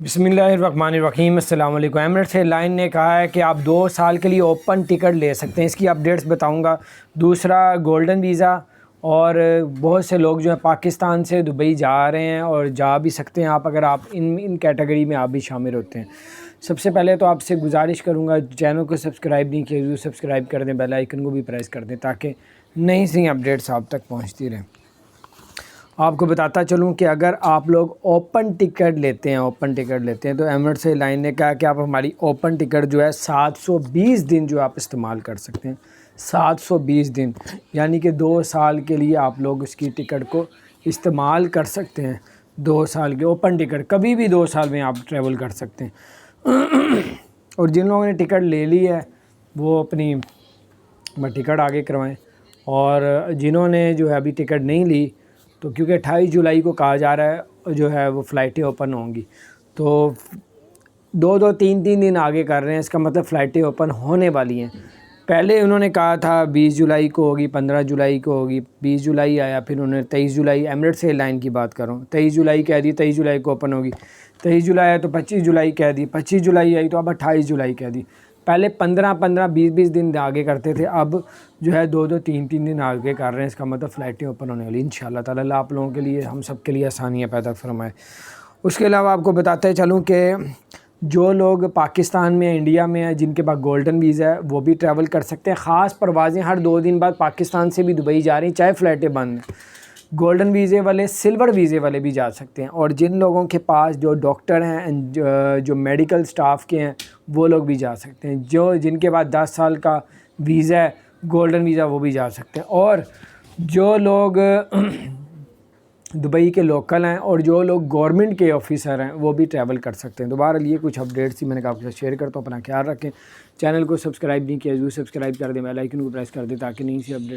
बिस्मिल्लाहिर्रहमानिर्रहीम। अस्सलाम वालेकुम। एमिरेट्स एयरलाइन ने कहा है कि आप 2 साल के लिए ओपन टिकट ले सकते हैं। इसकी अपडेट्स बताऊंगा। दूसरा, गोल्डन वीज़ा, और बहुत से लोग जो है पाकिस्तान से दुबई जा रहे हैं और जा भी सकते हैं आप, अगर आप इन कैटेगरी में आप भी शामिल होते हैं। सबसे पहले तो आपसे गुजारिश करूंगा, चैनल को सब्सक्राइब नहीं किया, सब्सक्राइब कर दें, बेल आइकन को भी प्रेस कर दें ताकि नई सी अपडेट्स आप तक पहुँचती रहें। आपको बताता चलूं कि अगर आप लोग ओपन टिकट लेते हैं तो एमिरेट्स एयरलाइन ने कहा कि आप हमारी ओपन टिकट जो है 720 दिन जो आप इस्तेमाल कर सकते हैं। 720 दिन यानी कि 2 साल के लिए आप लोग उसकी टिकट को इस्तेमाल कर सकते हैं। 2 साल की ओपन टिकट, कभी भी 2 साल में आप ट्रैवल कर सकते हैं। और जिन लोगों ने टिकट ले ली है वो अपनी टिकट आगे करवाएं, और जिन्होंने जो है अभी टिकट नहीं ली, तो क्योंकि 28 जुलाई को कहा जा रहा है जो है वो फ़्लाइटें ओपन होंगी, तो 2-2 3-3 दिन आगे कर रहे हैं। इसका मतलब फ़्लाइटें ओपन होने वाली हैं। पहले उन्होंने कहा था 20 जुलाई को होगी, 15 जुलाई को होगी, 20 जुलाई आया, फिर उन्होंने 23 जुलाई, एमिरेट्स एयरलाइन की बात कर रहा हूँ, 23 जुलाई कह दी, 23 जुलाई को ओपन होगी। 23 जुलाई आया तो 25 जुलाई कह दी, 25 जुलाई आई तो अब 28 जुलाई कह दी। पहले 15-15 20-20 दिन आगे करते थे, अब जो है 2-2 3-3 दिन आगे कर रहे हैं। इसका मतलब फ़्लाइटें ओपन होने वाली इंशाअल्लाह ताला। आप लोगों के लिए, हम सब के लिए आसानियाँ पैदा फरमाए। उसके अलावा आपको बताते चलूँ कि जो लोग पाकिस्तान में, इंडिया में हैं, जिनके पास गोल्डन वीज़ा है वो भी ट्रैवल कर सकते हैं। ख़ास परवाज़ें हर 2 दिन बाद पाकिस्तान से भी दुबई जा रही हैं, चाहे फ़्लाइटें बंद हैं। गोल्डन वीज़े वाले, सिल्वर वीज़े वाले भी जा सकते हैं। और जिन लोगों के पास जो डॉक्टर हैं, जो मेडिकल स्टाफ के हैं, वो लोग भी जा सकते हैं। जिनके पास 10 साल का वीज़ा है, गोल्डन वीज़ा, वो भी जा सकते हैं। और जो लोग दुबई के लोकल हैं और जो लोग गवर्नमेंट के ऑफिसर हैं वो भी ट्रैवल कर सकते हैं। दोबारा लिए कुछ अपडेट्स थी, मैंने कहा आपके साथ शेयर करता हूँ। अपना ख्याल रखें। चैनल को सब्सक्राइब नहीं किया, ज़रूर सब्सक्राइब कर दें, बेल आइकन को प्रेस कर दें ताकि नई सी अपडेट्स